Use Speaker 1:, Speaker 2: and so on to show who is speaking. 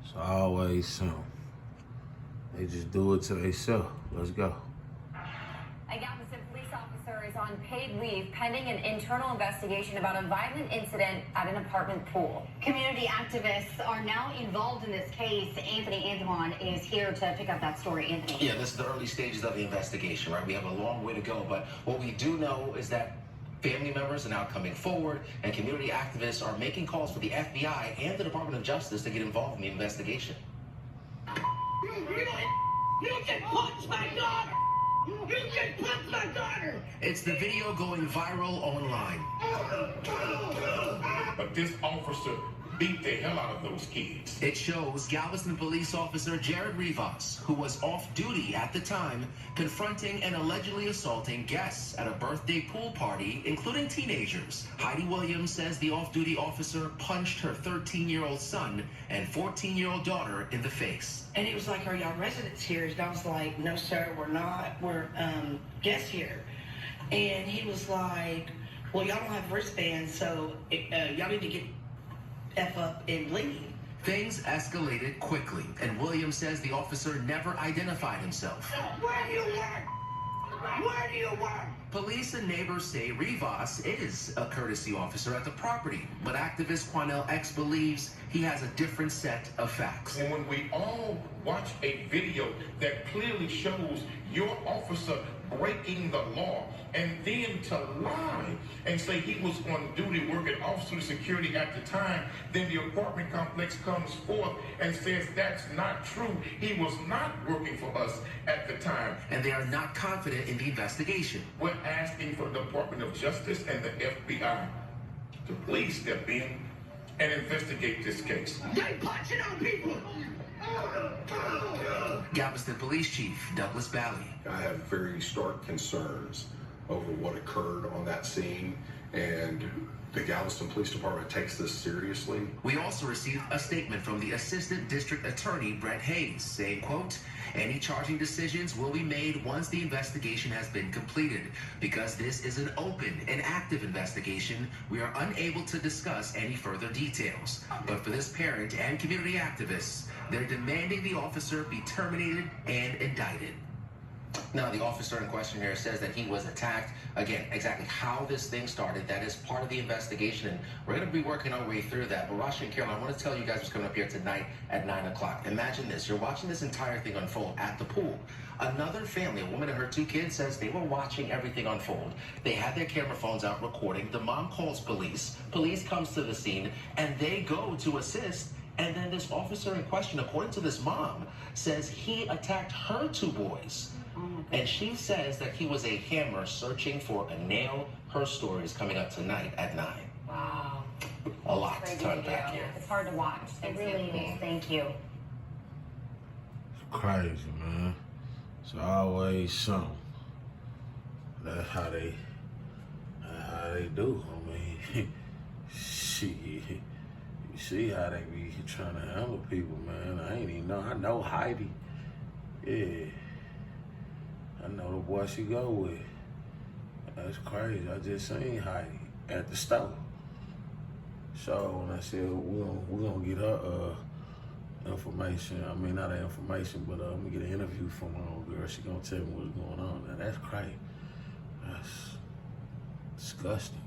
Speaker 1: It's always something. They just do it to themselves. Let's go.
Speaker 2: A Galveston police officer is on paid leave pending an internal investigation about a violent incident at an apartment pool. Community activists are now involved in this case. Anthony Antoine is here to pick up that story. Anthony.
Speaker 3: Yeah, this is the early stages of the investigation, right? We have a long way to go, but what we do know is that family members are now coming forward, and community activists are making calls for the FBI and the Department of Justice to get involved in the investigation.
Speaker 4: You can punch my daughter! You can punch my daughter!
Speaker 3: It's the video going viral online.
Speaker 5: But this officer beat the hell out of those kids.
Speaker 3: It shows Galveston police officer Jared Rivas, who was off duty at the time, confronting and allegedly assaulting guests at a birthday pool party, including teenagers. Heidi Williams says the off-duty officer punched her 13-year-old son and 14-year-old daughter in the face.
Speaker 6: And he was like, "Are y'all residents here?" And I was like, "No, sir, we're not. We're guests here." And he was like, "Well, y'all don't have wristbands, so y'all need to get F up and leave."
Speaker 3: Things escalated quickly, and Williams says the officer never identified himself.
Speaker 4: Where do you work? Where do you work?
Speaker 3: Police and neighbors say Rivas is a courtesy officer at the property, but activist Quanell X believes he has a different set of facts.
Speaker 5: And when we all watch a video that clearly shows your officer breaking the law, and then to lie and say he was on duty working off-duty security at the time, then the apartment complex comes forth and says that's not true. He was not working for us at the time.
Speaker 3: And they are not confident in the investigation.
Speaker 5: We're asking for the Department of Justice and the FBI to please step in and investigate this case.
Speaker 4: They punching on people!
Speaker 3: Galveston Police Chief Douglas Bally.
Speaker 7: I have very stark concerns over what occurred on that scene, and the Galveston Police Department takes this seriously.
Speaker 3: We also received a statement from the Assistant District Attorney, Brett Hayes, saying, quote, "Any charging decisions will be made once the investigation has been completed. Because this is an open and active investigation, we are unable to discuss any further details. But for this parent and community activists, they're demanding the officer be terminated and indicted." Now, the officer in question here says that he was attacked. Again, exactly how this thing started, that is part of the investigation, and we're going to be working our way through that. But Rashi and Carol, I want to tell you guys what's coming up here tonight at 9 o'clock. Imagine this. You're watching this entire thing unfold at the pool. Another family, a woman and her 2 kids, says they were watching everything unfold. They had their camera phones out recording. The mom calls police. Police comes to the scene, and they go to assist. And then this officer in question, according to this mom, says he attacked her 2 boys. And she says that he was a hammer searching for a nail. Her story is coming up tonight at 9.
Speaker 2: Wow.
Speaker 3: A lot to unpack here.
Speaker 2: It's hard to watch. It really is. Thank you.
Speaker 1: It's crazy, man. It's always something. That's how they do. I mean, shit. You see how they be trying to handle people, man. I ain't even know. I know Heidi. Yeah. I know the boy she go with. That's crazy. I just seen Heidi at the store. So when I said we're gonna get her information, I mean not her information, but I'm gonna get an interview from her old girl. She gonna tell me what's going on. Now that's crazy. That's disgusting.